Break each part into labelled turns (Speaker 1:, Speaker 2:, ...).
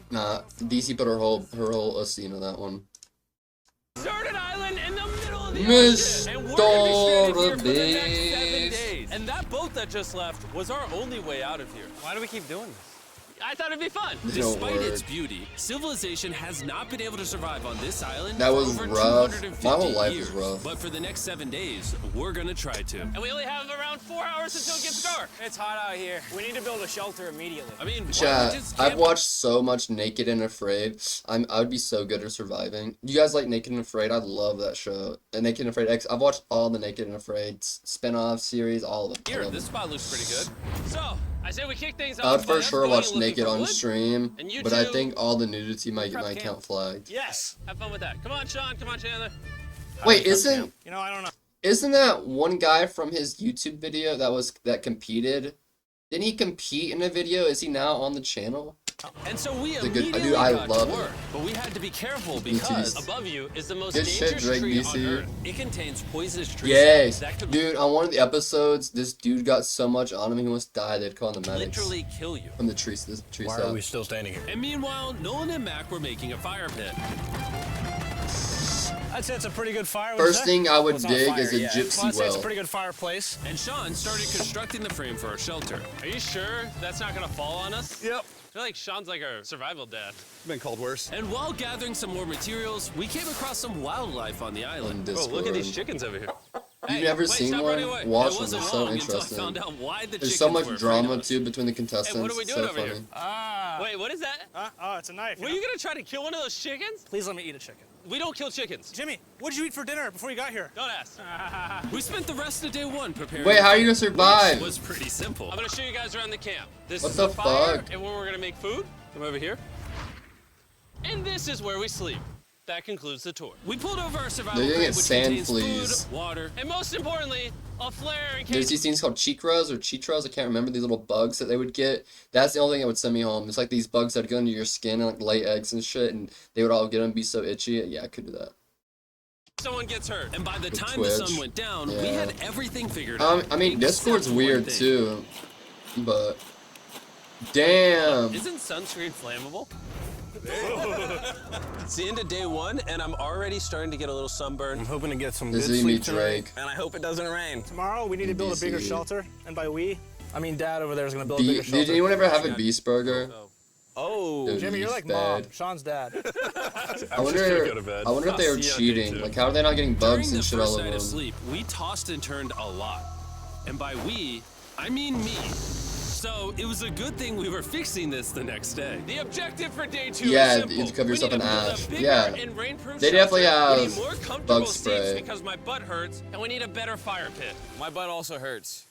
Speaker 1: Nah, DC put her whole scene on that one.
Speaker 2: Deserted island in the middle of the
Speaker 1: Mr.
Speaker 2: ocean, and we're gonna be stranded here for the next 7
Speaker 1: Mrbeast.
Speaker 2: days. And that boat that just left was our only way out of here. Why do we keep doing this? I thought it'd be fun.
Speaker 3: Despite its beauty, civilization has not been able to survive on this island
Speaker 1: That
Speaker 3: for
Speaker 1: was
Speaker 3: over
Speaker 1: rough.
Speaker 3: 250
Speaker 1: My whole life
Speaker 3: years.
Speaker 1: was rough.
Speaker 3: But for the next 7 days, we're gonna try to.
Speaker 2: And we only have around 4 hours until it gets dark.
Speaker 4: It's hot out here. We need to build a shelter immediately.
Speaker 3: I mean, why don't
Speaker 1: Chat,
Speaker 3: we just
Speaker 1: I've
Speaker 3: camp?
Speaker 1: watched so much Naked and Afraid. I would be so good at surviving. You guys like Naked and Afraid? I love that show. And Naked and Afraid X. I've watched all the Naked and Afraid spin-off series, all of them.
Speaker 3: Here, this spot looks pretty good.
Speaker 2: So, I say we kick things
Speaker 1: I would
Speaker 2: off.
Speaker 1: for
Speaker 2: by
Speaker 1: sure
Speaker 2: everybody
Speaker 1: watch
Speaker 2: looking
Speaker 1: Naked
Speaker 2: for
Speaker 1: on
Speaker 2: wood.
Speaker 1: stream,
Speaker 2: And you
Speaker 1: but I
Speaker 2: two-
Speaker 1: think all the nudity might get my
Speaker 4: Prep
Speaker 1: account flagged.
Speaker 4: Yes.
Speaker 2: Have fun with that. Come on, Sean. Come on, Chandler.
Speaker 1: Wait, isn't
Speaker 4: You know, I don't know.
Speaker 1: that one guy from his YouTube video that competed? Didn't he compete in a video? Is he now on the channel?
Speaker 3: And so we
Speaker 1: It's a good-
Speaker 3: immediately
Speaker 1: dude, I
Speaker 3: got
Speaker 1: love
Speaker 3: to
Speaker 1: it.
Speaker 3: work. But we had to be careful
Speaker 1: Me too.
Speaker 3: because
Speaker 2: Above you is the most
Speaker 1: Good shit,
Speaker 2: dangerous
Speaker 1: Drake
Speaker 2: tree
Speaker 1: DC.
Speaker 2: on Earth.
Speaker 3: it contains poisonous trees
Speaker 1: Yes,
Speaker 3: that could
Speaker 1: dude. On one of the episodes, this dude got so much on him he almost died. They'd call the medics
Speaker 3: literally kill you.
Speaker 1: from the tree. This tree
Speaker 5: Why
Speaker 1: sap.
Speaker 5: are we still standing here?
Speaker 3: And meanwhile, Nolan and Mac were making a fire pit.
Speaker 4: I'd say it's a pretty good fire.
Speaker 1: First thing I would
Speaker 4: Well, it's not
Speaker 1: dig
Speaker 4: fire
Speaker 1: is a
Speaker 4: yet.
Speaker 1: gypsy
Speaker 4: Well, I'd say it's a
Speaker 1: well.
Speaker 4: pretty good fireplace.
Speaker 3: And Sean started constructing the frame for our shelter.
Speaker 2: Are you sure that's not gonna fall on us?
Speaker 6: Yep.
Speaker 2: I feel like Sean's like our survival dad.
Speaker 6: Been called worse.
Speaker 3: And while gathering some more materials, we came across some wildlife on the
Speaker 1: On
Speaker 3: island.
Speaker 1: Discord.
Speaker 2: Oh, look at these chickens over here.
Speaker 1: You've never
Speaker 2: wait,
Speaker 1: seen
Speaker 2: stop
Speaker 1: one?
Speaker 2: running away.
Speaker 1: Watch
Speaker 2: It
Speaker 1: them.
Speaker 2: wasn't
Speaker 1: They're so
Speaker 2: long until I
Speaker 1: interesting.
Speaker 2: found out why the
Speaker 1: There's
Speaker 2: chickens
Speaker 1: so much
Speaker 2: were afraid
Speaker 1: drama
Speaker 2: of us.
Speaker 1: too between the contestants.
Speaker 2: what are we
Speaker 1: It's
Speaker 2: doing
Speaker 1: so
Speaker 2: over
Speaker 1: funny.
Speaker 2: here?
Speaker 4: Ah.
Speaker 2: Wait, what is that?
Speaker 4: Oh, it's a knife.
Speaker 2: Were you gonna try to kill one of those chickens?
Speaker 4: Please let me eat a chicken.
Speaker 2: We don't kill chickens.
Speaker 4: Jimmy, what did you eat for dinner before you got here?
Speaker 2: Don't ask.
Speaker 3: We spent the rest of day one preparing.
Speaker 1: Wait, how are you gonna
Speaker 3: It
Speaker 1: survive?
Speaker 3: was pretty simple.
Speaker 2: I'm gonna show you guys around the camp. This
Speaker 1: What
Speaker 2: is
Speaker 1: the
Speaker 2: the fire,
Speaker 1: fuck?
Speaker 2: and where we're gonna make food. Come over here. And this is where we sleep. That concludes the tour.
Speaker 3: We pulled over our survival
Speaker 1: They're gonna
Speaker 3: crate,
Speaker 1: get
Speaker 3: which
Speaker 1: sand
Speaker 3: contains
Speaker 1: fleas.
Speaker 3: food, water,
Speaker 2: And most importantly, a flare in
Speaker 1: There's
Speaker 2: case.
Speaker 1: these things called chikras or chitras. I can't remember these little bugs that they would get. That's the only thing that would send me home. It's like these bugs that go into your skin and like lay eggs and shit, and they would all get them and be so itchy. Yeah, I could do that.
Speaker 2: Someone gets hurt.
Speaker 3: and by the
Speaker 1: The
Speaker 3: time the sun
Speaker 1: Twitch.
Speaker 3: went down, we
Speaker 1: Yeah.
Speaker 3: had everything figured out.
Speaker 1: I mean, Discord's
Speaker 3: Except for one
Speaker 1: weird
Speaker 3: thing.
Speaker 1: too, but damn.
Speaker 2: Isn't sunscreen flammable?
Speaker 7: It's the end of day one, and I'm already starting to get a little sunburn.
Speaker 5: I'm hoping to get some
Speaker 1: This
Speaker 5: good
Speaker 1: is me,
Speaker 5: sleep tonight.
Speaker 1: Drake.
Speaker 7: And I hope it doesn't rain.
Speaker 4: Tomorrow we need to build a bigger
Speaker 1: DC.
Speaker 4: shelter, and by we, I mean Dad over there is gonna build a bigger shelter.
Speaker 1: Did anyone ever have a beast burger?
Speaker 7: Oh.
Speaker 1: Dude,
Speaker 4: Jimmy, you're
Speaker 1: beef's
Speaker 4: like Mom,
Speaker 1: bad.
Speaker 4: Sean's dad.
Speaker 1: I
Speaker 6: just gonna
Speaker 1: wonder.
Speaker 6: go to bed.
Speaker 1: I wonder if they were
Speaker 6: I'll see you on day
Speaker 1: cheating.
Speaker 6: two.
Speaker 1: Like, how are they not getting bugs
Speaker 3: During the
Speaker 1: and shit
Speaker 3: first
Speaker 1: all
Speaker 3: night
Speaker 1: over
Speaker 3: of
Speaker 1: them?
Speaker 3: sleep, we tossed and turned a lot. And by we, I mean me. So it was a good thing we were fixing this the next day.
Speaker 2: The objective for day two
Speaker 1: Yeah,
Speaker 2: is simple.
Speaker 1: you cover
Speaker 2: We
Speaker 1: yourself
Speaker 2: need
Speaker 1: in
Speaker 2: to build a
Speaker 1: ash.
Speaker 2: bigger
Speaker 1: Yeah.
Speaker 2: and rainproof
Speaker 1: They definitely
Speaker 2: shelter. We
Speaker 1: have
Speaker 2: need more comfortable
Speaker 1: bug
Speaker 2: seats
Speaker 1: spray.
Speaker 2: because my butt hurts, and we need a better fire pit.
Speaker 7: My butt also hurts.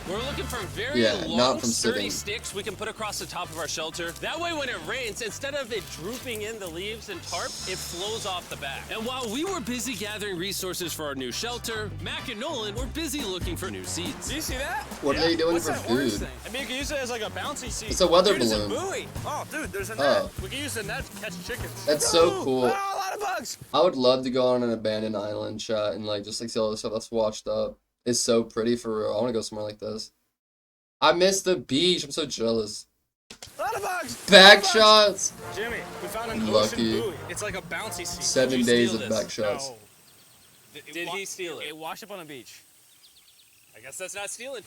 Speaker 2: We're looking for very
Speaker 1: Yeah,
Speaker 2: long,
Speaker 1: not from
Speaker 2: sturdy
Speaker 1: sitting.
Speaker 2: sticks we can put across the top of our shelter. That way, when it rains, instead of it drooping in the leaves and tarp, it flows off the back.
Speaker 3: And while we were busy gathering resources for our new shelter, Mac and Nolan were busy looking for new seeds.
Speaker 4: Do you see that?
Speaker 1: What are they doing
Speaker 4: What's
Speaker 1: for
Speaker 4: that orange
Speaker 1: food?
Speaker 4: thing? I mean, you can use it as like a bouncy seat.
Speaker 1: It's a weather
Speaker 4: Dude, it's a
Speaker 1: balloon.
Speaker 4: buoy. Oh, dude, there's a
Speaker 1: Oh.
Speaker 4: net. We can use the net to catch chickens.
Speaker 1: That's so cool.
Speaker 4: Oh, a lot of bugs.
Speaker 1: I would love to go on an abandoned island shot and like just like see all the stuff that's washed up. It's so pretty for real. I want to go somewhere like this. I miss the beach. I'm so jealous.
Speaker 4: A lot of bugs.
Speaker 1: Back shots.
Speaker 4: Jimmy, we found an
Speaker 1: Lucky.
Speaker 4: ocean buoy. It's like a bouncy seat.
Speaker 1: 7
Speaker 2: you
Speaker 1: days
Speaker 2: steal
Speaker 1: of
Speaker 2: this?
Speaker 1: back shots.
Speaker 4: No.
Speaker 2: Did he steal it?
Speaker 4: It washed up on the beach.
Speaker 2: I guess that's not stealing.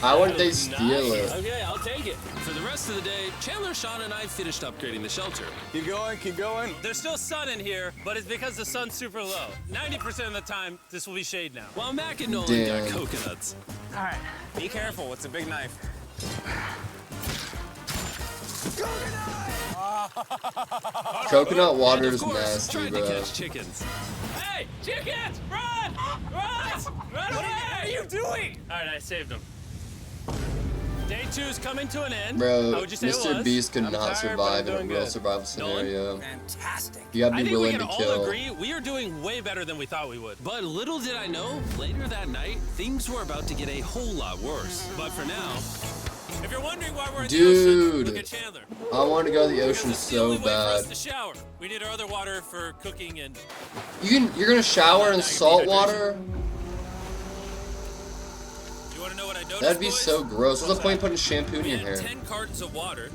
Speaker 1: How would they steal it?
Speaker 2: Okay, I'll take it.
Speaker 3: For the rest of the day, Chandler, Sean, and I finished upgrading the shelter.
Speaker 7: Keep going, keep going.
Speaker 2: There's still sun in here, but it's because the sun's super low. 90% of the time, this will be shade now.
Speaker 3: While Mac and Nolan
Speaker 1: Damn.
Speaker 3: got coconuts.
Speaker 4: All right.
Speaker 7: Be careful, it's a big knife.
Speaker 1: Coconut water
Speaker 3: And
Speaker 1: is
Speaker 3: of course,
Speaker 1: nasty,
Speaker 3: tried to
Speaker 1: bro.
Speaker 3: catch chickens.
Speaker 2: Hey, chickens, run! Run! Run away! What are you doing? All right, I saved them. Day two's coming to an end.
Speaker 1: Bro,
Speaker 2: How would you say it
Speaker 1: Mr.
Speaker 2: was?
Speaker 1: Beast could
Speaker 7: I'm
Speaker 1: not
Speaker 7: tired, but I'm
Speaker 1: survive in a
Speaker 7: doing
Speaker 1: real
Speaker 7: good.
Speaker 1: survival
Speaker 2: Nolan?
Speaker 1: scenario.
Speaker 4: Fantastic.
Speaker 1: You gotta
Speaker 2: I
Speaker 1: be
Speaker 2: think we
Speaker 1: willing
Speaker 2: can
Speaker 1: to
Speaker 2: all
Speaker 1: kill.
Speaker 2: agree we are doing way better than we thought we would.
Speaker 3: But little did I know, later that night, things were about to get a whole lot worse. But for now,
Speaker 2: If you're wondering why we're in
Speaker 1: Dude.
Speaker 2: the ocean, look at Chandler.
Speaker 1: I want to go to the
Speaker 2: Because
Speaker 1: ocean
Speaker 2: it's the
Speaker 1: so
Speaker 2: only way for us
Speaker 1: bad.
Speaker 2: to shower. We need our other water for cooking and.
Speaker 1: You're gonna shower in salt water?
Speaker 2: You
Speaker 3: want to know what I noticed,
Speaker 1: That'd be
Speaker 3: boys?
Speaker 1: so gross. What's the point of putting shampoo in
Speaker 3: We
Speaker 1: your
Speaker 3: had
Speaker 1: hair?
Speaker 3: 10 cartons of water,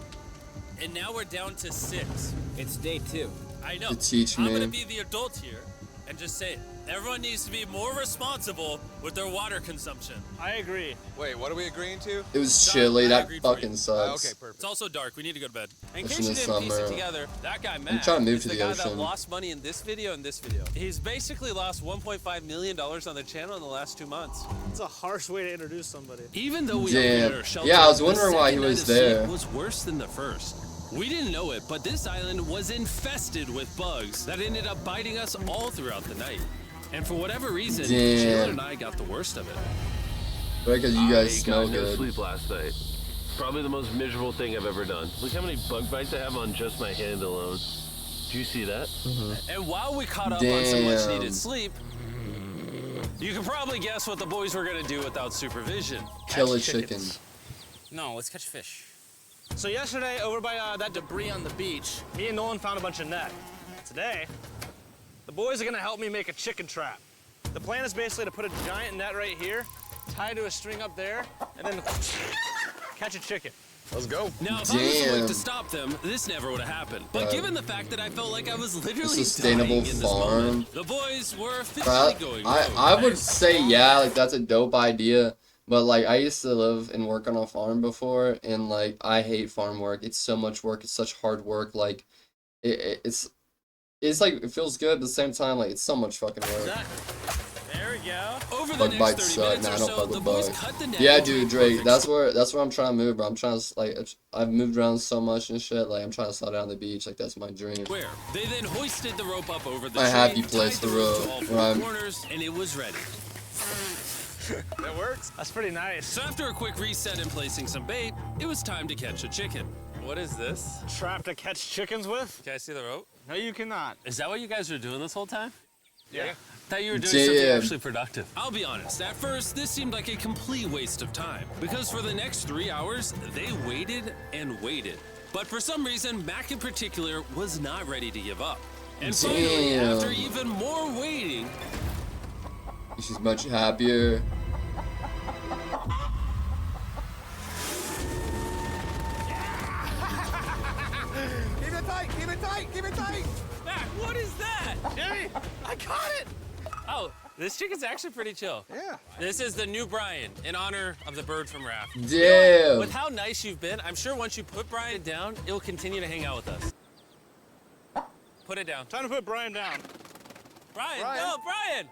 Speaker 3: and now we're down to 6.
Speaker 4: It's day 2.
Speaker 3: I know.
Speaker 1: To teach
Speaker 3: I'm
Speaker 1: me.
Speaker 3: gonna be the adult here and just say it. Everyone needs to be more responsible with their water consumption.
Speaker 4: I agree.
Speaker 6: Wait, what are we agreeing to?
Speaker 1: It was
Speaker 3: John,
Speaker 1: chilly.
Speaker 3: I
Speaker 1: That
Speaker 3: agreed for
Speaker 1: fucking
Speaker 3: you.
Speaker 1: sucks.
Speaker 6: Okay, perfect.
Speaker 3: It's also dark. We need to go to bed. In
Speaker 1: It's
Speaker 3: case
Speaker 1: in
Speaker 3: you
Speaker 1: the
Speaker 3: didn't piece it
Speaker 1: summer.
Speaker 3: together, that guy Matt
Speaker 1: trying to move
Speaker 3: is
Speaker 1: to
Speaker 3: the
Speaker 1: the
Speaker 3: guy that
Speaker 1: ocean.
Speaker 3: lost money in this video and this video. He's basically lost $1.5 million on the channel in the last 2 months.
Speaker 4: It's a harsh way to introduce somebody.
Speaker 3: Even though we
Speaker 1: Damn.
Speaker 3: upgraded our shelter,
Speaker 1: Yeah, I was
Speaker 3: the
Speaker 1: wondering why he
Speaker 3: second night
Speaker 1: was
Speaker 3: of sleep
Speaker 1: there.
Speaker 3: was worse than the first. We didn't know it, but this island was infested with bugs that ended up biting us all throughout the night. And for whatever reason,
Speaker 1: Damn.
Speaker 3: Jalen and I got the worst of it.
Speaker 1: Because you guys smell
Speaker 7: got no
Speaker 1: good.
Speaker 7: sleep last night. Probably the most miserable thing I've ever done. Look how many bug bites I have on just my hand alone. Do you see that?
Speaker 3: And while we caught up on some much
Speaker 1: Damn.
Speaker 3: needed sleep, you can probably guess what the boys were gonna do without supervision.
Speaker 1: Kill a
Speaker 4: Catch
Speaker 1: chicken.
Speaker 4: chickens. No, let's catch fish. So yesterday, over by that debris on the beach, me and Nolan found a bunch of net. Today, the boys are gonna help me make a chicken trap. The plan is basically to put a giant net right here, tie to a string up there, and then catch a chicken.
Speaker 6: Let's go.
Speaker 3: Now, if I was awake
Speaker 1: Damn.
Speaker 3: to stop them, this never would have happened. But
Speaker 1: Right.
Speaker 3: given the fact that I felt like I was literally
Speaker 1: Sustainable
Speaker 3: dying in this
Speaker 1: farm.
Speaker 3: moment, the boys were officially
Speaker 1: But
Speaker 3: going
Speaker 1: I
Speaker 3: rogue.
Speaker 1: would say yeah, like that's a dope idea. But like I used to live and work on a farm before, and like I hate farm work. It's so much work. It's such hard work. Like it's like it feels good at the same time. Like it's so much fucking work.
Speaker 4: There we go.
Speaker 3: Over the
Speaker 1: Bug
Speaker 3: next
Speaker 1: bites
Speaker 3: 30
Speaker 1: suck.
Speaker 3: minutes
Speaker 1: Nah, I
Speaker 3: or
Speaker 1: don't
Speaker 3: so,
Speaker 1: fuck
Speaker 3: the
Speaker 1: with
Speaker 3: boys
Speaker 1: bugs.
Speaker 3: cut the net
Speaker 1: Yeah,
Speaker 3: into
Speaker 1: dude,
Speaker 3: a
Speaker 1: Drake.
Speaker 3: perfect
Speaker 1: That's where I'm trying to move, bro. I'm trying to like I've moved around so much and shit. Like I'm trying to settle down on the beach. Like that's my dream.
Speaker 3: square. They then hoisted the rope up over the
Speaker 1: I
Speaker 3: tree,
Speaker 1: have you
Speaker 3: tied
Speaker 1: placed
Speaker 3: the
Speaker 1: the
Speaker 3: rope to
Speaker 1: rope
Speaker 3: all
Speaker 1: where
Speaker 3: four
Speaker 1: I'm-
Speaker 3: corners, and it was ready.
Speaker 4: That works. That's pretty nice.
Speaker 3: So after a quick reset and placing some bait, it was time to catch a chicken. What is this?
Speaker 4: Trap to catch chickens with?
Speaker 3: Can I see the rope?
Speaker 4: No, you cannot.
Speaker 3: Is that what you guys were doing this whole time?
Speaker 4: Yeah.
Speaker 3: Thought you were doing something
Speaker 1: Damn.
Speaker 3: actually productive. I'll be honest, at first, this seemed like a complete waste of time. Because for the next 3 hours, they waited and waited. But for some reason, Mac in particular was not ready to give up. And finally,
Speaker 1: Damn.
Speaker 3: after even more waiting,
Speaker 1: She's much happier.
Speaker 6: Keep it tight, keep it tight, keep it tight.
Speaker 3: Mac, what is that?
Speaker 4: Jimmy, I caught it.
Speaker 3: Oh, this chicken's actually pretty chill.
Speaker 6: Yeah.
Speaker 3: This is the new Brian, in honor of the bird from Raft.
Speaker 1: Damn.
Speaker 3: With how nice you've been, I'm sure once you put Brian down, it'll continue to hang out with us. Put it down.
Speaker 4: Time to put Brian down.
Speaker 3: Brian,
Speaker 6: Brian.
Speaker 3: no, Brian!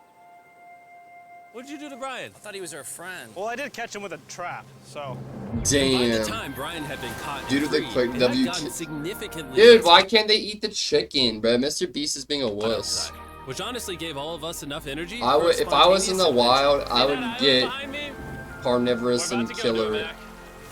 Speaker 3: What'd you do to Brian?
Speaker 5: I thought he was our friend.
Speaker 4: Well, I did catch him with a trap, so.
Speaker 3: By the
Speaker 1: Damn.
Speaker 3: time Brian had been caught
Speaker 1: Due to
Speaker 3: and
Speaker 1: the
Speaker 3: freed,
Speaker 1: quick
Speaker 3: it had
Speaker 1: WT
Speaker 3: gotten significantly
Speaker 1: Dude,
Speaker 3: less
Speaker 1: why can't they eat the chicken, bro? Mr. Beast is being a wuss.
Speaker 3: outside, which honestly gave all of us enough energy.
Speaker 1: I
Speaker 3: for a
Speaker 1: would, if I was in the
Speaker 3: spontaneous
Speaker 1: wild,
Speaker 3: adventure.
Speaker 1: I
Speaker 3: See
Speaker 1: would
Speaker 3: that island
Speaker 1: get
Speaker 3: behind me?
Speaker 1: carnivorous
Speaker 3: We're
Speaker 1: and
Speaker 3: about to go to it,
Speaker 1: killer.
Speaker 3: Mac.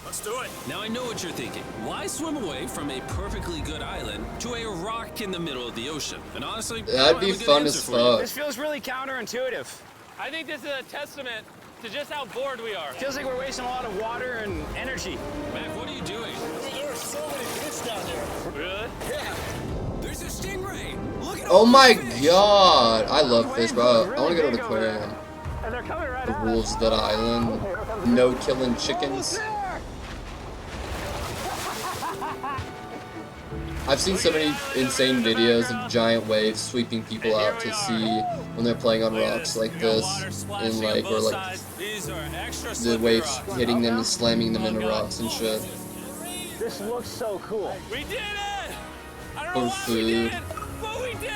Speaker 4: Let's do it.
Speaker 3: Now I know what you're thinking. Why swim away from a perfectly good island to a rock in the middle of the ocean? And honestly, I
Speaker 1: That'd
Speaker 3: don't
Speaker 1: be
Speaker 3: have a good
Speaker 1: fun
Speaker 3: answer
Speaker 1: as
Speaker 3: for you.
Speaker 1: fuck.
Speaker 5: This feels really counterintuitive.
Speaker 3: I think this is a testament to just how bored we are.
Speaker 5: Feels like we're wasting a lot of water and energy.
Speaker 3: Mac, what are you doing?
Speaker 4: There are so many fish down there.
Speaker 3: Really?
Speaker 5: There's a stingray. Look at
Speaker 1: Oh my god! I love fish, bro. I want to go to the aquarium.
Speaker 5: And they're coming right
Speaker 1: The rules of that island. No killing chickens. I've seen so many insane videos of giant waves sweeping people out to sea when they're playing on rocks like this, and like where like the waves hitting them and slamming them into rocks and shit.
Speaker 5: This looks so cool.
Speaker 3: We did it! I don't
Speaker 1: For
Speaker 3: know why we did
Speaker 1: food.
Speaker 3: it, but we did!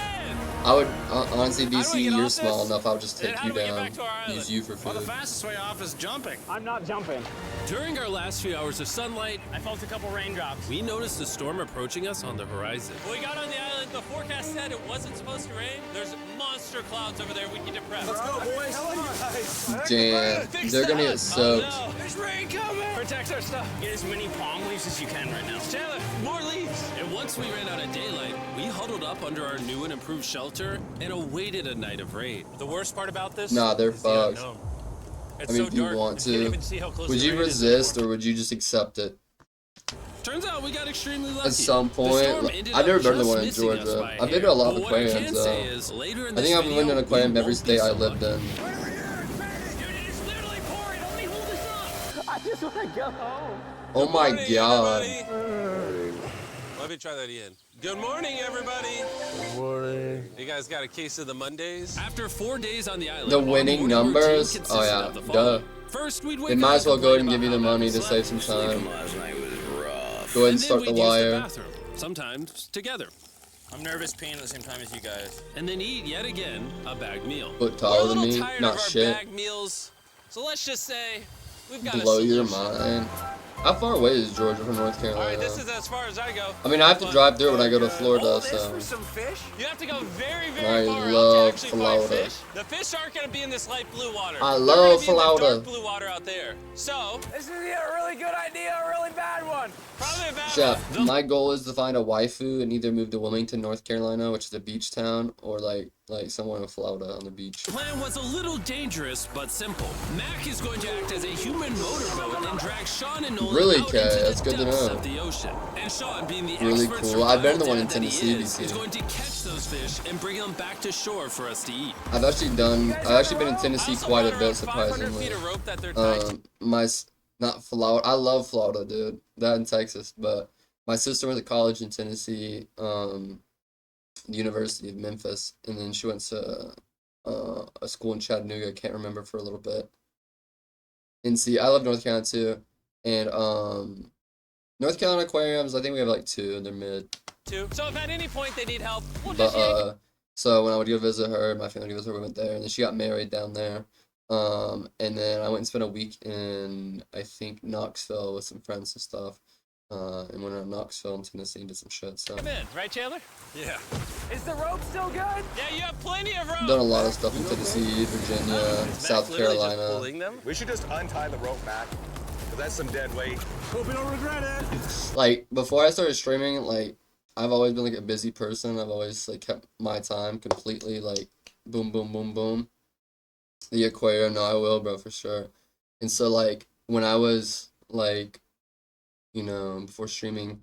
Speaker 1: I would honestly,
Speaker 3: How do we
Speaker 1: DC,
Speaker 3: get
Speaker 1: you're
Speaker 3: off
Speaker 1: small
Speaker 3: this?
Speaker 1: enough. I would just
Speaker 3: And
Speaker 1: take
Speaker 3: how
Speaker 1: you
Speaker 3: do we get
Speaker 1: down,
Speaker 3: back to our island?
Speaker 1: use you for
Speaker 4: Well, the
Speaker 1: food.
Speaker 4: fastest way off is jumping.
Speaker 5: I'm not jumping.
Speaker 3: During our last few hours of sunlight,
Speaker 4: I felt a couple raindrops.
Speaker 3: we noticed a storm approaching us on the horizon. When we got on the island, the forecast said it wasn't supposed to rain. There's monster clouds over there we need to prep. Let's go, boys.
Speaker 1: Damn, they're gonna get soaked.
Speaker 3: Oh, no. There's rain coming! Protect our stuff.
Speaker 4: Get as many palm leaves as you can right now.
Speaker 3: Chandler, more leaves! And once we ran out of daylight, we huddled up under our new and improved shelter and awaited a night of rain. The worst part about this?
Speaker 1: Nah, they're
Speaker 3: is the
Speaker 1: fucked.
Speaker 3: unknown.
Speaker 1: I
Speaker 3: It's
Speaker 1: mean,
Speaker 3: so
Speaker 1: if you
Speaker 3: dark,
Speaker 1: want
Speaker 3: you can't
Speaker 1: to,
Speaker 3: even see how close
Speaker 1: would
Speaker 3: the
Speaker 1: you
Speaker 3: rain is
Speaker 1: resist
Speaker 3: anymore.
Speaker 1: or would you just accept it?
Speaker 3: Turns out we got extremely lucky.
Speaker 1: At some
Speaker 3: The
Speaker 1: point,
Speaker 3: storm ended
Speaker 1: I've never
Speaker 3: up
Speaker 1: been to
Speaker 3: just
Speaker 1: one in
Speaker 3: missing us
Speaker 1: Georgia.
Speaker 3: by a
Speaker 1: I've been
Speaker 3: hair.
Speaker 1: to a lot of
Speaker 3: But what I can
Speaker 1: aquariums,
Speaker 3: say
Speaker 1: though.
Speaker 3: is, later in
Speaker 1: I
Speaker 3: this
Speaker 1: think I've been to an
Speaker 3: video,
Speaker 1: aquarium
Speaker 3: we
Speaker 1: every
Speaker 3: won't be
Speaker 1: state I
Speaker 3: so
Speaker 1: lived
Speaker 3: lucky.
Speaker 1: in.
Speaker 5: Dude, it is literally pouring. Help me hold this up. just want to go home.
Speaker 1: Oh my
Speaker 3: Morning,
Speaker 1: god.
Speaker 3: everybody. Let me try that again. Good morning, everybody.
Speaker 7: Good morning.
Speaker 3: You guys got a case of the Mondays? After 4 days on the island,
Speaker 1: The
Speaker 3: our
Speaker 1: winning
Speaker 3: morning routine
Speaker 1: numbers?
Speaker 3: consisted
Speaker 1: Oh yeah,
Speaker 3: of the
Speaker 1: duh.
Speaker 3: following. First, we'd wake
Speaker 1: They
Speaker 3: up
Speaker 1: might
Speaker 3: and
Speaker 1: as well go ahead and
Speaker 3: complain
Speaker 1: give you the
Speaker 3: about how
Speaker 1: money
Speaker 3: bad
Speaker 1: to
Speaker 3: we
Speaker 1: save
Speaker 3: slept.
Speaker 1: some time.
Speaker 6: Last night was rough.
Speaker 1: Go ahead and
Speaker 3: And then
Speaker 1: start the
Speaker 3: we'd use the
Speaker 1: wire.
Speaker 3: bathroom, sometimes together.
Speaker 4: I'm nervous peeing at the same time as you guys.
Speaker 3: And then eat yet again a bagged meal.
Speaker 1: Foot
Speaker 3: We're a
Speaker 1: taller than
Speaker 3: little
Speaker 1: me,
Speaker 3: tired
Speaker 1: not
Speaker 3: of our
Speaker 1: shit.
Speaker 3: bagged meals, so let's just say we've got
Speaker 1: Blow
Speaker 3: a
Speaker 1: your
Speaker 3: solution.
Speaker 1: mind. How far away is Georgia from North
Speaker 3: All
Speaker 1: Carolina?
Speaker 3: right, this is as far as I go.
Speaker 1: I mean, I have to
Speaker 3: But
Speaker 1: drive through when I go to Florida,
Speaker 6: All this
Speaker 1: so.
Speaker 6: for some fish?
Speaker 3: You have to go very,
Speaker 1: I
Speaker 3: very far out
Speaker 1: love
Speaker 3: to actually find
Speaker 1: Florida.
Speaker 3: fish. The fish aren't going to be in this light blue water.
Speaker 1: I
Speaker 3: They're
Speaker 1: love
Speaker 3: gonna be in the
Speaker 1: Florida.
Speaker 3: dark blue water out there. So,
Speaker 5: This is either a really good idea or a really bad one.
Speaker 3: probably a bad
Speaker 1: Yeah,
Speaker 3: one.
Speaker 1: my goal is to find a waifu and either move to Wilmington, North Carolina, which is a beach town, or like somewhere in Florida on the beach.
Speaker 3: The plan was a little dangerous, but simple. Mac is going to act as a human motorboat and drag Sean and Nolan
Speaker 1: Really,
Speaker 3: out
Speaker 1: Kay?
Speaker 3: into
Speaker 1: That's
Speaker 3: the
Speaker 1: good to
Speaker 3: depths
Speaker 1: know.
Speaker 3: of the ocean. And Sean, being the
Speaker 1: Really
Speaker 3: expert
Speaker 1: cool. I've been to the one in
Speaker 3: survival dad that
Speaker 1: Tennessee,
Speaker 3: he is
Speaker 1: BC.
Speaker 3: going to catch those fish and bring them back to shore for us to eat.
Speaker 1: I've actually been in Tennessee
Speaker 3: I also
Speaker 1: quite a
Speaker 3: bought
Speaker 1: bit,
Speaker 3: around 500
Speaker 1: surprisingly.
Speaker 3: feet of rope that they're tied to.
Speaker 1: Not Florida. I love Florida, dude. That in Texas, but my sister went to college in Tennessee, the University of Memphis, and then she went to a school in Chattanooga. Can't remember for a little bit. And see, I love North Carolina too, and North Carolina aquariums. I think we have like 2. They're mid.
Speaker 3: Too. So if at any point they need help, we'll
Speaker 1: But
Speaker 3: just yank.
Speaker 1: so when I would go visit her, my family would go visit her, we went there, and then she got married down there. And then I went and spent a week in, I think, Knoxville with some friends and stuff. And went around Knoxville in Tennessee and did some shit. So
Speaker 3: Come in, right, Chandler?
Speaker 7: Yeah.
Speaker 5: Is the rope still good?
Speaker 3: Yeah, you have plenty of rope.
Speaker 1: done a lot of stuff in Tennessee, Virginia, South Carolina.
Speaker 3: Them?
Speaker 6: We should just untie the rope back. Because that's some dead weight.
Speaker 5: Hope you don't regret it.
Speaker 1: Like before I started streaming, like I've always been like a busy person. I've always like kept my time completely like boom, boom, boom, boom. The aquarium, no, I will, bro, for sure. And so like when I was like, you know, before streaming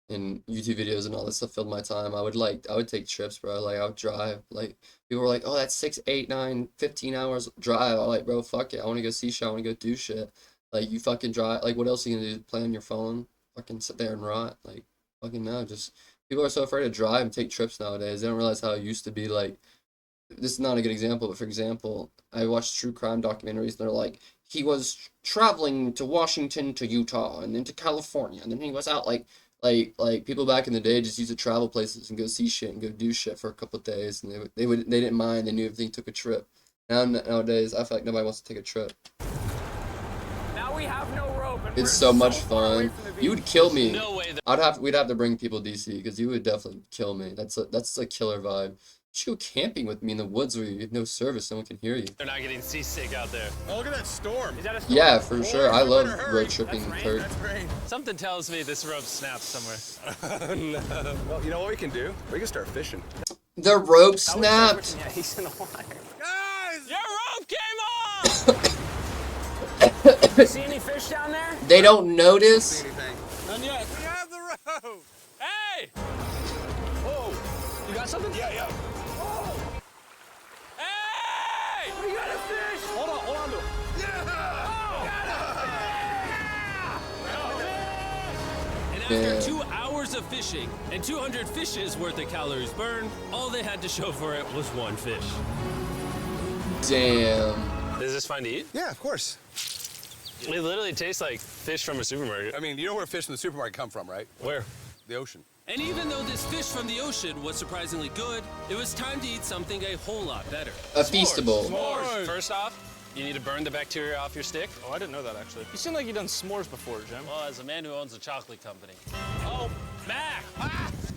Speaker 1: and YouTube videos and all this stuff filled my time, I would take trips, bro. Like I would drive. Like people were like, oh, that's 6, 8, 9, 15 hours drive. I'm like, bro, fuck it. I want to go see shit. I want to go do shit. Like you fucking drive. Like what else are you gonna do? Play on your phone? Fucking sit there and rot? Like fucking no. Just people are so afraid to drive and take trips nowadays. They don't realize how it used to be. Like this is not a good example, but for example, I watched true crime documentaries. And they're like, he was traveling to Washington to Utah and then to California, and then he was out like people back in the day just used to travel places and go see shit and go do shit for a couple of days, and they didn't mind. They knew if they took a trip. Nowadays, I feel like nobody wants to take a trip.
Speaker 5: Now we have no rope. And
Speaker 1: It's
Speaker 5: we're
Speaker 1: so much
Speaker 5: far away
Speaker 1: fun.
Speaker 5: from the beach.
Speaker 1: You would kill me.
Speaker 3: No way. That
Speaker 1: We'd have to bring people DC because you would definitely kill me. That's a killer vibe. You should go camping with me in the woods where you have no service, no one can hear you.
Speaker 3: they're not getting seasick out there.
Speaker 6: Oh, look at that storm.
Speaker 5: Is that a storm?
Speaker 1: Yeah, for sure. I love
Speaker 6: better hurry.
Speaker 1: road tripping
Speaker 5: That's rain.
Speaker 1: Turk.
Speaker 6: That's great.
Speaker 3: Something tells me this rope snapped somewhere.
Speaker 6: Well, you know what we can do? We can start fishing.
Speaker 1: The rope snapped.
Speaker 5: Yeah, he's in the wire.
Speaker 6: Guys!
Speaker 3: Your rope came off!
Speaker 5: You see any fish down there?
Speaker 1: They don't notice.
Speaker 6: Anything.
Speaker 3: None yet.
Speaker 6: We have the rope!
Speaker 3: Hey!
Speaker 6: Whoa! You got something? Yeah.
Speaker 3: Hey!
Speaker 5: We got a fish!
Speaker 6: Hold on to it.
Speaker 3: And after
Speaker 1: Yeah.
Speaker 3: 2 hours of fishing and 200 fishes worth of calories burned, all they had to show for it was 1 fish.
Speaker 1: Damn.
Speaker 3: Is this fun to eat?
Speaker 6: Yeah, of course.
Speaker 3: It literally tastes like fish from a supermarket.
Speaker 6: I mean, you know where fish in the supermarket come from, right?
Speaker 3: Where?
Speaker 6: The ocean.
Speaker 3: And even though this fish from the ocean was surprisingly good, it was time to eat something a whole lot better.
Speaker 1: A feastable.
Speaker 3: S'mores. First off, you need to burn the bacteria off your stick.
Speaker 4: Oh, I didn't know that actually. You seem like you've done s'mores before, Jim.
Speaker 3: Well, as a man who owns a chocolate company. Oh, Mac!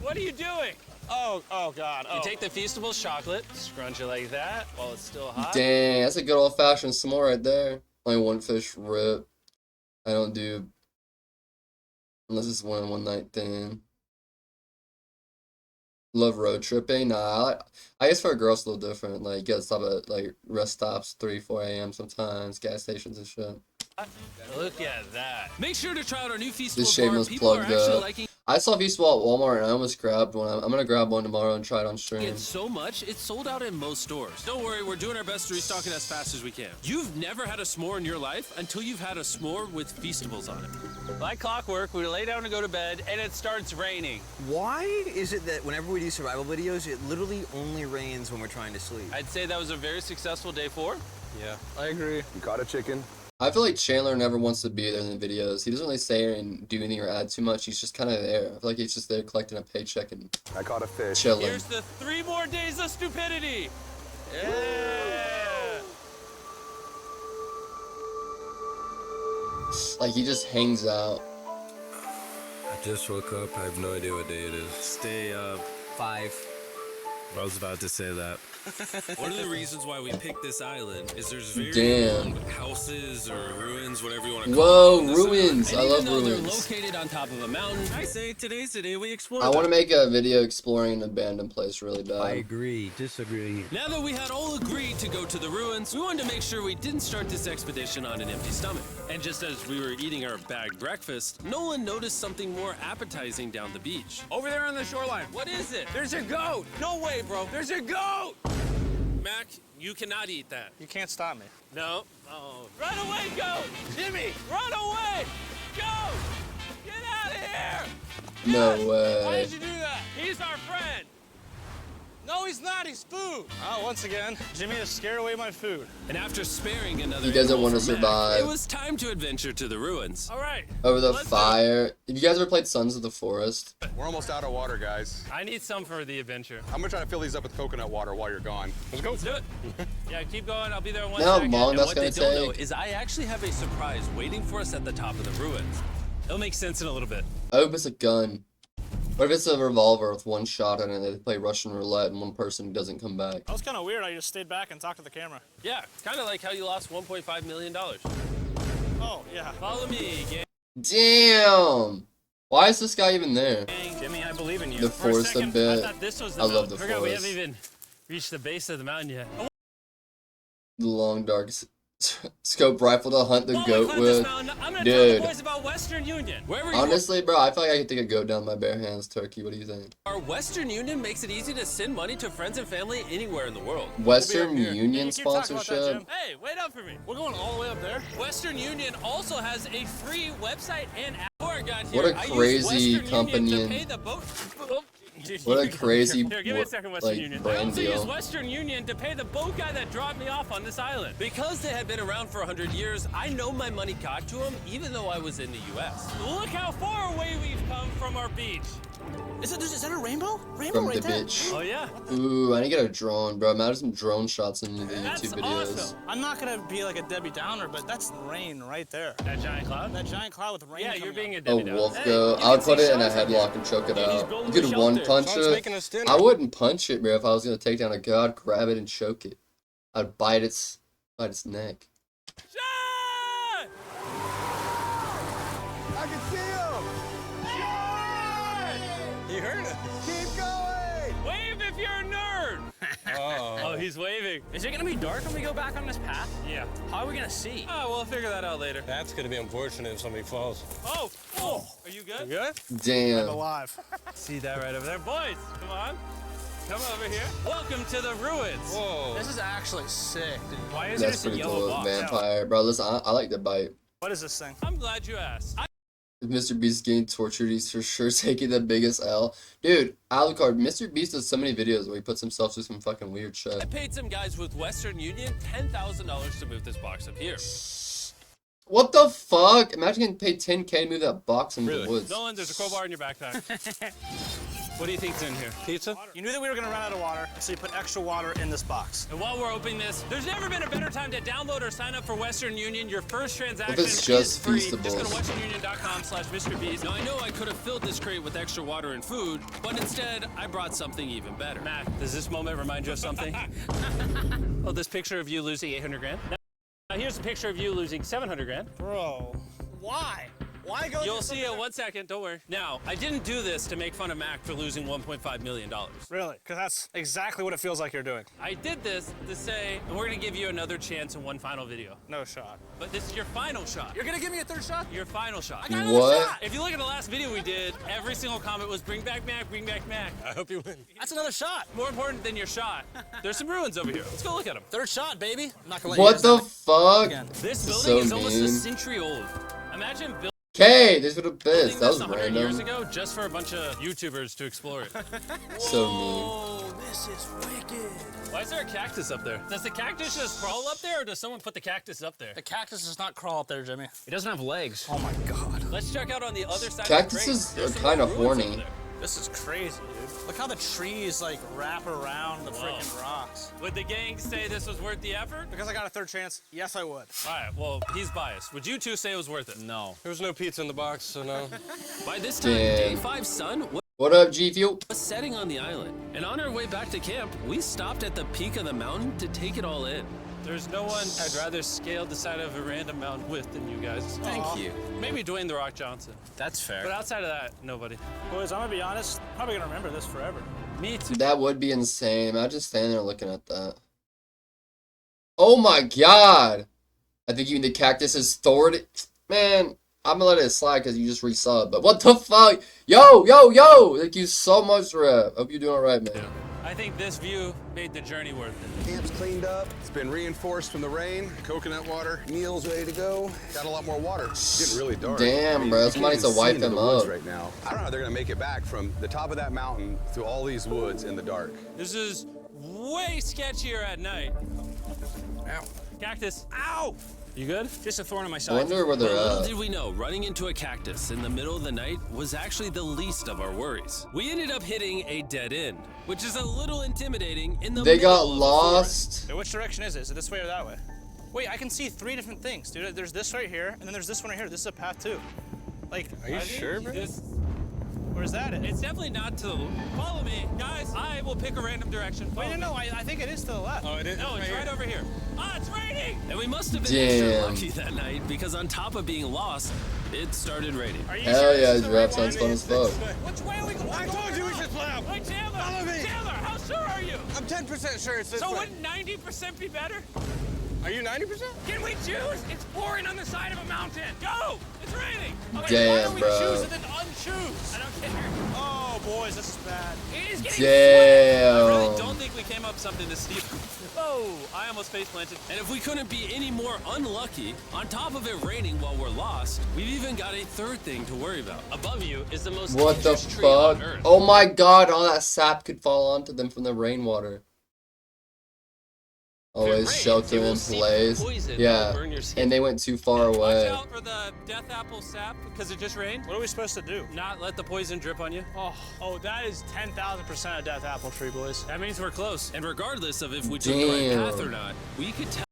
Speaker 3: What are you doing?
Speaker 4: Oh God.
Speaker 3: You take the Feastables chocolate, scrunch it like that while it's still hot.
Speaker 1: Dang, that's a good old fashioned s'more right there. Only 1 fish rip. I don't do unless it's one night thing. Love road tripping. Nah, I guess for a girl it's a little different. Like, you gotta stop at like rest stops 3, 4 a.m. sometimes, gas stations and shit.
Speaker 3: Look at that. Make sure to try out our new Feastables
Speaker 1: This
Speaker 3: bar.
Speaker 1: shameless
Speaker 3: People are
Speaker 1: plug
Speaker 3: actually
Speaker 1: though.
Speaker 3: liking.
Speaker 1: I saw Feastable at Walmart and I almost grabbed one. I'm gonna grab one tomorrow and try it on stream.
Speaker 3: It's so much, it's sold out in most stores. Don't worry, we're doing our best to restock it as fast as we can. You've never had a s'more in your life until you've had a s'more with Feastables on it.
Speaker 2: Like clockwork, we lay down to go to bed, and it starts raining.
Speaker 8: Why is it that whenever we do survival videos, it literally only rains when we're trying to sleep?
Speaker 2: I'd say that was a very successful day 4.
Speaker 4: Yeah, I agree.
Speaker 6: You caught a chicken.
Speaker 1: I feel like Chandler never wants to be there in the videos. He doesn't really say and do anything or add too much. He's just kind of there. I feel like he's just there collecting a paycheck and
Speaker 6: I caught a fish.
Speaker 1: chilling.
Speaker 2: Here's the 3 more days of stupidity. Yeah.
Speaker 1: Like he just hangs out.
Speaker 9: I just woke up. I have no idea what day it is.
Speaker 3: Stay up.
Speaker 8: 5.
Speaker 9: I was about to say that.
Speaker 3: One of the reasons why we picked this island is there's very
Speaker 1: Damn.
Speaker 3: old houses or ruins, whatever you want to call
Speaker 1: Whoa,
Speaker 3: them. on this
Speaker 1: ruins.
Speaker 3: island.
Speaker 1: I
Speaker 3: And
Speaker 1: love
Speaker 3: even though
Speaker 1: ruins.
Speaker 3: They're located on top of a mountain. I say today's the day we explore.
Speaker 1: I want to make a video exploring an abandoned place really bad.
Speaker 9: agree. Disagree.
Speaker 3: Now that we had all agreed to go to the ruins, we wanted to make sure we didn't start this expedition on an empty stomach. And just as we were eating our bagged breakfast, Nolan noticed something more appetizing down the beach.
Speaker 2: Over there on the shoreline.
Speaker 3: What is it?
Speaker 2: There's a goat.
Speaker 3: No way, bro.
Speaker 2: There's a goat.
Speaker 3: Mac, you cannot eat that.
Speaker 4: You can't stop me.
Speaker 3: No. Oh.
Speaker 2: Run away, goat. Jimmy, run away. Goat. Get out of here.
Speaker 1: No
Speaker 2: Why
Speaker 1: way.
Speaker 2: did you do that? He's our friend. No, he's not. He's food.
Speaker 4: Oh, once again, Jimmy has scared away my food.
Speaker 3: And after sparing another
Speaker 1: He doesn't
Speaker 3: animal
Speaker 1: want to
Speaker 3: for Mac,
Speaker 1: survive.
Speaker 3: it was time to adventure to the ruins.
Speaker 2: All right.
Speaker 1: Over the
Speaker 2: Let's do it.
Speaker 1: fire. Have you guys ever played Sons of the Forest?
Speaker 6: We're almost out of water, guys.
Speaker 2: I need some for the adventure.
Speaker 6: I'm gonna try to fill these up with coconut water while you're gone. Let's go.
Speaker 2: Let's do it. Yeah, keep going. I'll be there in 1
Speaker 1: You know how
Speaker 2: second.
Speaker 1: long
Speaker 3: And
Speaker 1: that's
Speaker 3: what
Speaker 1: gonna
Speaker 3: they don't know
Speaker 1: take?
Speaker 3: is I actually have a surprise waiting for us at the top of the ruins. It'll make sense in a little bit.
Speaker 1: I hope it's a gun. What if it's a revolver with one shot in it and they play Russian roulette and one person doesn't come back?
Speaker 4: That was kind of weird. I just stayed back and talked to the camera.
Speaker 3: Yeah, kind of like how you lost $1.5 million.
Speaker 4: Oh, yeah.
Speaker 3: Follow me, gang.
Speaker 1: Damn! Why is this guy even there?
Speaker 2: Jimmy, I believe in you.
Speaker 1: The
Speaker 2: For a
Speaker 1: forest a
Speaker 2: second,
Speaker 1: bit.
Speaker 2: I thought this was the
Speaker 1: I love
Speaker 2: mountain.
Speaker 1: the
Speaker 2: Forgot we
Speaker 1: forest.
Speaker 2: haven't even reached the base of the mountain yet.
Speaker 1: The long dark scope rifle to hunt the
Speaker 2: While we
Speaker 1: goat
Speaker 2: climb this
Speaker 1: with.
Speaker 2: mountain, I'm gonna tell
Speaker 1: Dude.
Speaker 2: the boys about Western Union.
Speaker 3: Wherever you
Speaker 1: Honestly, bro, I feel like I could take a goat down with my bare hands, turkey. What do you think?
Speaker 3: are, Western Union makes it easy to send money to friends and family anywhere in the world.
Speaker 1: Western
Speaker 4: here.
Speaker 1: Union
Speaker 4: You keep talking about that,
Speaker 1: sponsorship?
Speaker 4: Jim.
Speaker 2: Hey, wait up for me.
Speaker 4: We're going all the way up there.
Speaker 2: Western Union also has a free website and app. Before I got
Speaker 1: What
Speaker 2: here,
Speaker 1: a
Speaker 2: I used
Speaker 1: crazy
Speaker 2: Western
Speaker 1: company
Speaker 2: Union
Speaker 1: and-
Speaker 2: to pay the boat. Oh, dude,
Speaker 1: What a
Speaker 2: you-
Speaker 1: crazy,
Speaker 2: Here, give me a second, Western
Speaker 1: like,
Speaker 2: Union. I
Speaker 1: brand
Speaker 2: also
Speaker 1: deal.
Speaker 2: used Western Union to pay the boat guy that dropped me off on this island.
Speaker 3: Because they had been around for 100 years, I know my money got to them even though I was in the U.S.
Speaker 2: Look how far away we've come from our beach.
Speaker 4: Is that a rainbow? Rainbow
Speaker 1: From
Speaker 4: right
Speaker 1: the
Speaker 4: there.
Speaker 1: bitch.
Speaker 2: Oh yeah.
Speaker 1: Ooh, I need to get a drone, bro. Imagine some drone shots in the
Speaker 2: That's
Speaker 1: YouTube videos.
Speaker 2: awesome.
Speaker 4: I'm not gonna be like a Debbie Downer, but that's rain right there.
Speaker 2: That giant cloud?
Speaker 4: That giant cloud with rain.
Speaker 2: Yeah,
Speaker 4: coming
Speaker 2: you're being a
Speaker 4: up.
Speaker 1: A
Speaker 2: Debbie Downer.
Speaker 1: wolf
Speaker 2: Hey,
Speaker 1: goat.
Speaker 2: you
Speaker 1: I would
Speaker 2: can
Speaker 1: put
Speaker 2: see
Speaker 1: it in a
Speaker 2: Sean from
Speaker 1: headlock and choke it
Speaker 2: Dude, he's
Speaker 1: out.
Speaker 2: building
Speaker 1: You
Speaker 2: a
Speaker 1: could one
Speaker 2: shelter.
Speaker 1: punch
Speaker 6: Sean's
Speaker 1: it.
Speaker 6: making us dinner.
Speaker 1: I wouldn't punch it, bro. If I was gonna take down a goat, I'd grab it and choke it. I'd bite its neck.
Speaker 2: Sean!
Speaker 6: I can see him.
Speaker 2: You heard it.
Speaker 6: Keep going.
Speaker 2: Wave if you're a nerd. Oh, he's waving.
Speaker 5: Is it gonna be dark when we go back on this path?
Speaker 2: Yeah.
Speaker 5: How are we gonna see?
Speaker 2: Oh, we'll figure that out later.
Speaker 9: That's gonna be unfortunate if somebody falls.
Speaker 2: Oh, are you good?
Speaker 4: Good?
Speaker 1: Damn.
Speaker 4: Alive.
Speaker 2: See that right over there, boys? Come on. Come over here. Welcome to the ruins.
Speaker 9: Whoa.
Speaker 4: This is actually sick, dude.
Speaker 2: Why is
Speaker 1: That's
Speaker 2: there
Speaker 1: pretty
Speaker 2: a yellow
Speaker 1: cool.
Speaker 2: box?
Speaker 1: Vampire, bro. Listen, I like to bite.
Speaker 4: What is this thing?
Speaker 2: I'm glad you asked.
Speaker 1: If Mr. Beast is getting tortured, he's for sure taking the biggest L. Dude, Alucard, Mr. Beast does so many videos where he puts himself through some fucking weird
Speaker 3: I
Speaker 1: shit.
Speaker 3: paid some guys with Western Union $10,000 to move this box up here.
Speaker 1: What the fuck? Imagine getting paid 10K to move that box into the woods.
Speaker 2: Nolan, there's a crowbar in your backpack. What do you think's in here? Pizza?
Speaker 4: You knew that we were gonna run out of water, so you put extra water in this box.
Speaker 2: And while we're opening this, there's never been a better time to download or sign up for Western Union. Your first transaction
Speaker 1: it's just
Speaker 2: is free. Just go to
Speaker 1: Feastables?
Speaker 2: westernunion.com/MrBeast.
Speaker 3: Now I know I could have filled this crate with extra water and food, but instead I brought something even better.
Speaker 2: Matt, does this moment remind you of something? Oh, this picture of you losing 800 grand? Now here's a picture of you losing 700 grand.
Speaker 4: Bro, why? Why go?
Speaker 3: You'll see in 1 second, don't worry. Now, I didn't do this to make fun of Mac for losing $1.5 million.
Speaker 4: Really? Because that's exactly what it feels like you're doing.
Speaker 3: I did this to say, and we're gonna give you another chance in one final video.
Speaker 4: No shot.
Speaker 3: But this is your final shot.
Speaker 4: You're gonna give me a third shot?
Speaker 3: Your final shot.
Speaker 4: I got another
Speaker 1: What?
Speaker 4: shot.
Speaker 3: If you look at the last video we did, every single comment was bring back Mac, bring back Mac.
Speaker 4: I hope you win. That's another shot.
Speaker 3: More important than your shot, there's some ruins over here. Let's go look at them.
Speaker 4: Third shot, baby. I'm not gonna let
Speaker 1: What
Speaker 4: you
Speaker 1: the
Speaker 4: guys
Speaker 1: fuck?
Speaker 4: again.
Speaker 3: This building
Speaker 1: So
Speaker 3: is almost a
Speaker 1: mean.
Speaker 3: century old. Imagine building
Speaker 1: Okay, this would have been.
Speaker 3: this
Speaker 1: That was
Speaker 3: 100 years
Speaker 1: random.
Speaker 3: ago just for a bunch of YouTubers to explore it.
Speaker 1: So mean.
Speaker 4: Oh, this is wicked.
Speaker 3: Why is there a cactus up there? Does the cactus just crawl up there, or does someone put the cactus up there?
Speaker 4: The cactus does not crawl up there, Jimmy.
Speaker 2: It doesn't have legs.
Speaker 4: Oh my god.
Speaker 3: Let's check out on the other side
Speaker 1: Cactuses
Speaker 3: of the crate. There's
Speaker 1: are
Speaker 3: some
Speaker 1: kinda
Speaker 3: more ruins
Speaker 1: horny.
Speaker 3: over there.
Speaker 4: This is crazy, dude. Look how the trees like wrap around the freaking rocks.
Speaker 3: Would the gang say this was worth the effort?
Speaker 4: Because I got a third chance, yes I would.
Speaker 3: All right, well, he's biased. Would you two say it was worth it?
Speaker 2: No.
Speaker 6: There was no pizza in the box, so no.
Speaker 3: By this time,
Speaker 1: Damn.
Speaker 3: Day 5's sun
Speaker 1: What up, G Fuel?
Speaker 3: was setting on the island. And on our way back to camp, we stopped at the peak of the mountain to take it all in. There's no one I'd rather scale the side of a random mountain with than you guys.
Speaker 2: Thank you.
Speaker 3: Maybe Dwayne The Rock Johnson.
Speaker 2: That's fair.
Speaker 3: But outside of that, nobody.
Speaker 4: Boys, I'm gonna be honest, probably gonna remember this forever.
Speaker 3: Me too.
Speaker 1: That would be insane. Imagine standing there looking at that. Oh my god! I think even the cactus is thwarted. Man, I'm gonna let it slide because you just resub. But what the fuck? Yo, yo, yo! Thank you so much, Rev. Hope you're doing alright, man.
Speaker 3: I think this view made the journey worth it.
Speaker 6: Camp's cleaned up. It's been reinforced from the rain. Coconut water. Meal's ready to go. Got a lot more water. It's getting really dark.
Speaker 1: Damn, bro.
Speaker 6: you can't
Speaker 1: Somebody needs to
Speaker 6: even see
Speaker 1: wipe
Speaker 6: into
Speaker 1: him
Speaker 6: the woods
Speaker 1: up.
Speaker 6: right now. I don't know how they're gonna make it back from the top of that mountain through all these woods in the dark.
Speaker 3: This is way sketchier at night.
Speaker 4: Ow.
Speaker 3: Cactus. Ow! You good?
Speaker 4: Just a thorn in my
Speaker 1: I
Speaker 4: side.
Speaker 1: wonder where
Speaker 3: But
Speaker 1: they're
Speaker 3: little
Speaker 1: at.
Speaker 3: did we know, running into a cactus in the middle of the night was actually the least of our worries. We ended up hitting a dead end, which is a little intimidating in the
Speaker 1: They
Speaker 3: middle
Speaker 1: got
Speaker 3: of a
Speaker 1: lost.
Speaker 4: Hey, which direction is it? Is it this way or that way? Wait, I can see three different things, dude. There's this right here, and then there's this one right here. This is a path too. Like,
Speaker 2: Are you sure, bro?
Speaker 4: where's that at?
Speaker 3: It's definitely not to the follow me, guys. I will pick a random direction.
Speaker 4: Wait,
Speaker 3: Follow
Speaker 4: no,
Speaker 3: me.
Speaker 4: I think it is to the left.
Speaker 2: Oh, it is?
Speaker 3: No, it's right over here. Ah, it's raining! And we must have been
Speaker 1: Damn.
Speaker 3: extra lucky that night because on top of being lost, it started raining.
Speaker 4: Are you
Speaker 1: Hell
Speaker 4: sure
Speaker 1: yeah,
Speaker 4: this is
Speaker 1: his
Speaker 4: the
Speaker 1: rap
Speaker 4: right
Speaker 1: sounds
Speaker 4: one?
Speaker 1: fun as fuck.
Speaker 3: Which way are we going?
Speaker 6: I told you we should play out.
Speaker 3: Hey, Chandler!
Speaker 6: Follow me.
Speaker 3: Chandler, how sure are you?
Speaker 6: I'm 10% sure it's this
Speaker 3: So
Speaker 6: way.
Speaker 3: wouldn't 90% be better?
Speaker 6: Are you 90%?
Speaker 3: Can we choose? It's pouring on the side of a mountain. Go! It's raining. Okay, why
Speaker 1: Damn,
Speaker 3: don't we
Speaker 1: bro.
Speaker 3: choose and then unchoose? I don't care.
Speaker 4: Oh, boys, this is bad.
Speaker 3: It is getting sweaty. I really
Speaker 1: Damn.
Speaker 3: don't think we came up with something this steep. Oh, I almost face planted. And if we couldn't be any more unlucky, on top of it raining while we're lost, we've even got a third thing to worry about. Above you is the most
Speaker 1: What the
Speaker 3: dangerous tree on
Speaker 1: fuck?
Speaker 3: Earth.
Speaker 1: Oh my god, all that sap could fall onto them from the rainwater. Always
Speaker 3: rains,
Speaker 1: shelter
Speaker 3: it will
Speaker 1: in
Speaker 3: seep
Speaker 1: place.
Speaker 3: poison that
Speaker 1: Yeah,
Speaker 3: will burn your skin.
Speaker 1: and they went too far
Speaker 3: Watch
Speaker 1: away.
Speaker 3: out for the death apple sap because it just rained.
Speaker 4: What are we supposed to do?
Speaker 3: Not let the poison drip on you.
Speaker 4: Oh, that is 10,000% a death apple tree, boys.
Speaker 3: That means we're close. And regardless of if we took the right
Speaker 1: Damn.
Speaker 3: path or not, we could tell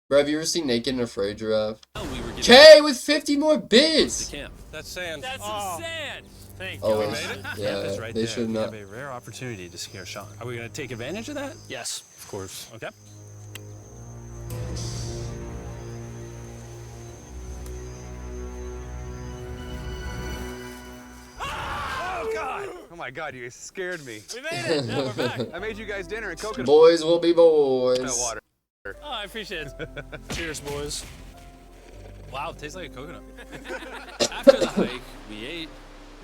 Speaker 1: Bro, have you ever seen Naked and Afraid Giraffe?
Speaker 3: we were getting
Speaker 1: K with 50 more
Speaker 3: close
Speaker 1: bits!
Speaker 3: to camp.
Speaker 2: That's sand.
Speaker 3: That's
Speaker 4: Oh.
Speaker 3: some sand.
Speaker 4: Thank
Speaker 1: Oh,
Speaker 4: you.
Speaker 1: it's-
Speaker 2: Camp
Speaker 1: yeah,
Speaker 2: is right
Speaker 1: they
Speaker 2: there.
Speaker 1: should
Speaker 2: We
Speaker 1: not.
Speaker 2: have a rare opportunity to scare Sean.
Speaker 3: Are we gonna take advantage of that?
Speaker 4: Yes.
Speaker 2: Of course.
Speaker 3: Okay.
Speaker 4: Oh, God.
Speaker 6: Oh my god, you scared me.
Speaker 3: We made it. Now we're back.
Speaker 6: I made you guys dinner and coconut
Speaker 1: Boys will be boys.
Speaker 6: water.
Speaker 3: Oh, I appreciate it.
Speaker 4: Cheers, boys.
Speaker 3: Wow, it tastes like a coconut. After the hike, we ate,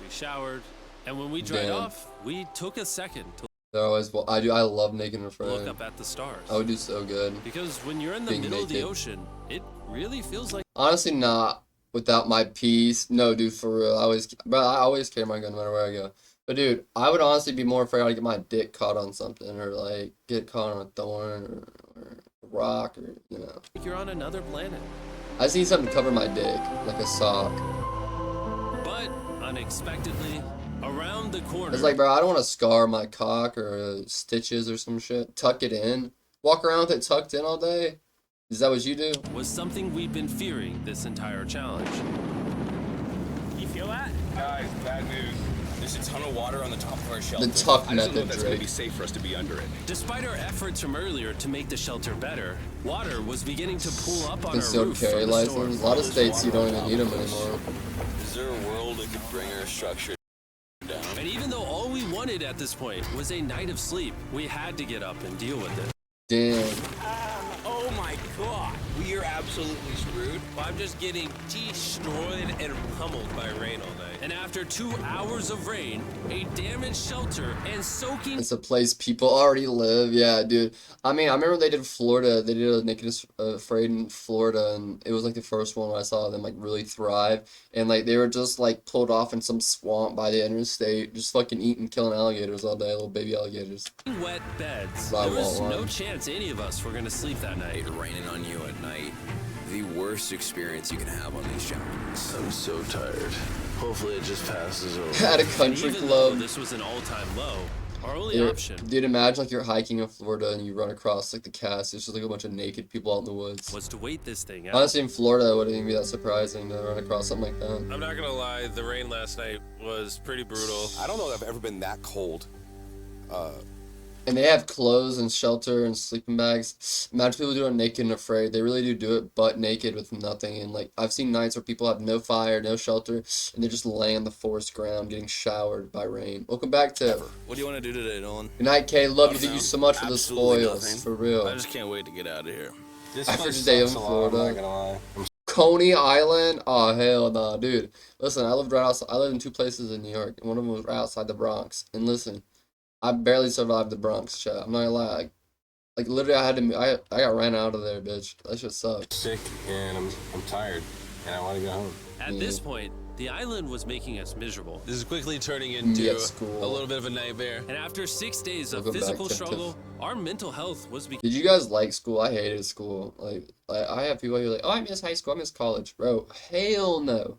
Speaker 3: we showered, and when we dried
Speaker 1: Damn.
Speaker 3: off, we took a second to
Speaker 1: They're always, I love Naked and
Speaker 3: look
Speaker 1: Afraid.
Speaker 3: up at the stars.
Speaker 1: I would do so good.
Speaker 3: Because when you're in the
Speaker 1: Being
Speaker 3: middle of the
Speaker 1: naked.
Speaker 3: ocean, it really feels like
Speaker 1: Honestly, not without my piece. No, dude, for real. I always carry my gun no matter where I go. But dude, I would honestly be more afraid I'd get my dick caught on something, or like get caught on a thorn, or a rock, or you know.
Speaker 3: you're on another planet.
Speaker 1: I just need something to cover my dick, like a sock.
Speaker 3: But unexpectedly, around the corner,
Speaker 1: It's like, bro, I don't want to scar my cock or stitches or some shit. Tuck it in. Walk around with it tucked in all day. Is that what you do?
Speaker 3: was something we've been fearing this entire challenge.
Speaker 4: You feel that?
Speaker 10: Guys, bad news. There's a ton of water on the top of our shelter.
Speaker 1: The tuck
Speaker 10: I just don't know
Speaker 1: method,
Speaker 10: if that's going to
Speaker 1: Drake.
Speaker 10: be safe for us to be under it.
Speaker 3: Despite our efforts from earlier to make the shelter better, water was beginning to pool up on our
Speaker 1: Concealed
Speaker 3: roof
Speaker 1: carry
Speaker 3: from the storm.
Speaker 1: license. A lot of states you don't even need them anymore.
Speaker 10: there a world that could bring our structure down?
Speaker 3: And even though all we wanted at this point was a night of sleep, we had to get up and deal with it.
Speaker 1: Damn.
Speaker 10: Oh my god, we are absolutely screwed.
Speaker 3: I'm just getting destroyed and pummeled by rain all night. And after 2 hours of rain, a damaged shelter, and soaking...
Speaker 1: It's a place people already live. Yeah, dude. I mean, I remember they did Florida. They did a Naked Afraid in Florida, and it was like the first one where I saw them like really thrive. And like they were just like pulled off in some swamp by the interstate, just fucking eating, killing alligators all day, little baby alligators.
Speaker 3: Wet beds.
Speaker 1: By
Speaker 3: There was
Speaker 1: Walmart.
Speaker 3: no chance any of us were going to sleep that night.
Speaker 10: Raining on you at night. The worst experience you can have on these challenges.
Speaker 7: I'm so tired. Hopefully it just passes over.
Speaker 1: At a
Speaker 3: And
Speaker 1: country
Speaker 3: even though
Speaker 1: club.
Speaker 3: this was an all-time low, our only
Speaker 1: Dude,
Speaker 3: option
Speaker 1: dude, imagine like you're hiking in Florida and you run across like the cast. It's just like a bunch of naked people out in the woods.
Speaker 3: was to wait this thing out.
Speaker 1: Honestly, in Florida, it wouldn't even be that surprising to run across something like that.
Speaker 3: I'm not gonna lie, the rain last night was pretty brutal.
Speaker 6: I don't know if I've ever been that cold.
Speaker 1: And they have clothes and shelter and sleeping bags. Imagine people doing Naked and Afraid. They really do it butt naked with nothing. And like I've seen nights where people have no fire, no shelter, and they're just laying on the forest ground getting showered by rain. Welcome back to
Speaker 10: What do you want to do today, Nolan?
Speaker 1: Good night, Kay. Love you. Thank you so much for the
Speaker 10: Absolutely
Speaker 1: spoils.
Speaker 10: nothing.
Speaker 1: For real.
Speaker 10: I just can't wait to get out of here.
Speaker 6: This
Speaker 1: After
Speaker 6: place
Speaker 1: today in
Speaker 6: sucks a lot, I'm
Speaker 1: Florida.
Speaker 6: not gonna lie.
Speaker 1: Coney Island? Oh hell nah, dude. Listen, I lived right outside. I lived in 2 places in New York, and one of them was right outside the Bronx. And listen, I barely survived the Bronx shit. I'm not gonna lie. Like literally, I got ran out of there, bitch. That shit sucked.
Speaker 6: Sick and I'm tired and I want to go home.
Speaker 3: At this point, the island was making us miserable. This is quickly turning into
Speaker 1: Me at school.
Speaker 3: a little bit of a nightmare. And after 6 days of
Speaker 1: Welcome back,
Speaker 3: physical
Speaker 1: Tiff.
Speaker 3: struggle, our mental health was
Speaker 1: Did you guys like school? I hated school. Like I have people who are like, oh, I miss high school, I miss college, bro. Hell no.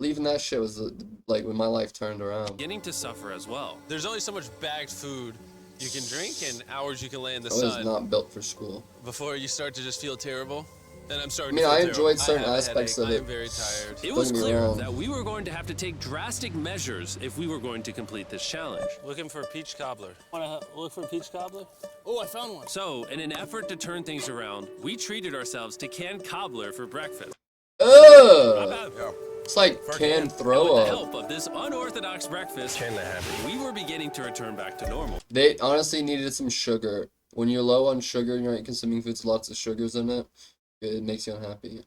Speaker 1: Leaving that shit was like when my life turned around.
Speaker 3: beginning to suffer as well. There's only so much bagged food you can drink and hours you can lay in the
Speaker 1: I was
Speaker 3: sun
Speaker 1: not built for school.
Speaker 3: before you start to just feel terrible. And I'm
Speaker 1: I
Speaker 3: starting
Speaker 1: mean,
Speaker 3: to feel
Speaker 1: I
Speaker 3: terrible.
Speaker 1: enjoyed certain
Speaker 3: I have a
Speaker 1: aspects
Speaker 3: headache.
Speaker 1: of it.
Speaker 3: I'm very tired. It
Speaker 1: Don't
Speaker 3: was
Speaker 1: get me
Speaker 3: clear
Speaker 1: wrong.
Speaker 3: that we were going to have to take drastic measures if we were going to complete this challenge. Looking for a peach cobbler.
Speaker 4: Wanna look for a peach cobbler? Oh, I found one.
Speaker 3: So, in an effort to turn things around, we treated ourselves to canned cobbler for breakfast.
Speaker 1: Ugh! It's like canned
Speaker 3: And with
Speaker 1: throw
Speaker 3: the
Speaker 1: up.
Speaker 3: help of this unorthodox breakfast, we were beginning to return back to normal.
Speaker 1: They honestly needed some sugar. When you're low on sugar and you're consuming foods with lots of sugars in it, it makes you unhappy.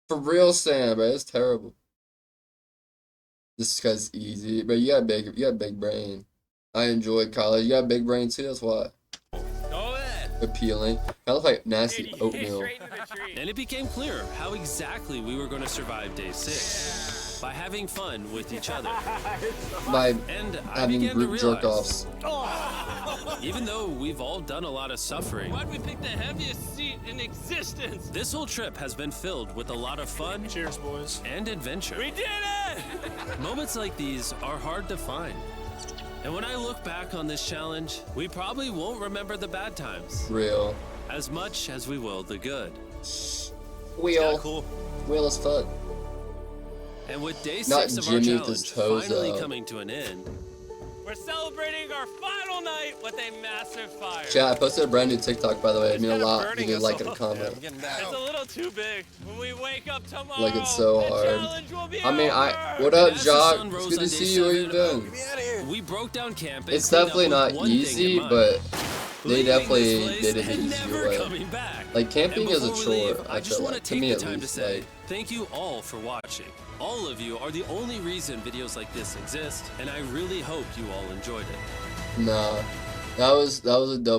Speaker 1: For real, Sam, bro, it's terrible. This guy's easy, but you got a big brain. I enjoyed college. You got a big brain too. That's why.
Speaker 3: Go ahead.
Speaker 1: Appealing. Kind of like nasty oatmeal.
Speaker 3: And it became clear how exactly we were going to survive day 6. By having fun with each other.
Speaker 1: By
Speaker 3: And I
Speaker 1: having
Speaker 3: began to
Speaker 1: group
Speaker 3: realize,
Speaker 1: jerk-offs.
Speaker 3: even though we've all done a lot of suffering,
Speaker 2: Why'd we pick the heaviest seat in existence?
Speaker 3: this whole trip has been filled with a lot of fun
Speaker 4: Cheers, boys.
Speaker 3: and adventure.
Speaker 2: We did it!
Speaker 3: Moments like these are hard to find. And when I look back on this challenge, we probably won't remember the bad times
Speaker 1: Real.
Speaker 3: as much as we will the good.
Speaker 1: Wheel.
Speaker 3: Cool.
Speaker 1: Wheel as fuck.
Speaker 3: And with day
Speaker 1: Not
Speaker 3: 6 of
Speaker 1: Jimmy
Speaker 3: our
Speaker 1: with his
Speaker 3: challenge
Speaker 1: toes
Speaker 3: finally
Speaker 1: out.
Speaker 3: coming to an end,
Speaker 2: We're celebrating our final night with a massive fire.
Speaker 1: Chat, I posted a brand new TikTok, by the way. It
Speaker 2: It's
Speaker 1: mean a
Speaker 2: kinda
Speaker 1: lot.
Speaker 2: burning
Speaker 1: If you
Speaker 2: us
Speaker 1: like it
Speaker 2: all.
Speaker 1: and comment.
Speaker 2: It's a little too big. When we wake up tomorrow,
Speaker 1: Like it's so
Speaker 2: the
Speaker 1: hard.
Speaker 2: challenge will be
Speaker 1: I mean,
Speaker 2: over.
Speaker 1: what up,
Speaker 3: As the
Speaker 1: Jock?
Speaker 3: sun
Speaker 1: It's
Speaker 3: rose
Speaker 1: good
Speaker 3: on
Speaker 1: to
Speaker 3: day
Speaker 1: see you. What you
Speaker 3: 7,
Speaker 1: doing?
Speaker 3: we broke down camp and
Speaker 1: It's
Speaker 3: cleaned up
Speaker 1: definitely
Speaker 3: with
Speaker 1: not
Speaker 3: one thing in
Speaker 1: easy,
Speaker 3: mind.
Speaker 1: but they
Speaker 3: Leaving
Speaker 1: definitely
Speaker 3: this place
Speaker 1: did it the
Speaker 3: and
Speaker 1: easier
Speaker 3: never
Speaker 1: way.
Speaker 3: coming back.
Speaker 1: Like camping
Speaker 3: And
Speaker 1: is a
Speaker 3: before we
Speaker 1: chore.
Speaker 3: leave, I just
Speaker 1: feel
Speaker 3: want
Speaker 1: like.
Speaker 3: to
Speaker 1: To
Speaker 3: take
Speaker 1: me,
Speaker 3: the
Speaker 1: at
Speaker 3: time to
Speaker 1: least.
Speaker 3: say
Speaker 1: Like,
Speaker 3: thank you all for watching. All of you are the only reason videos like this exist, and I really hope you all enjoyed it.
Speaker 1: nah, that was a dope.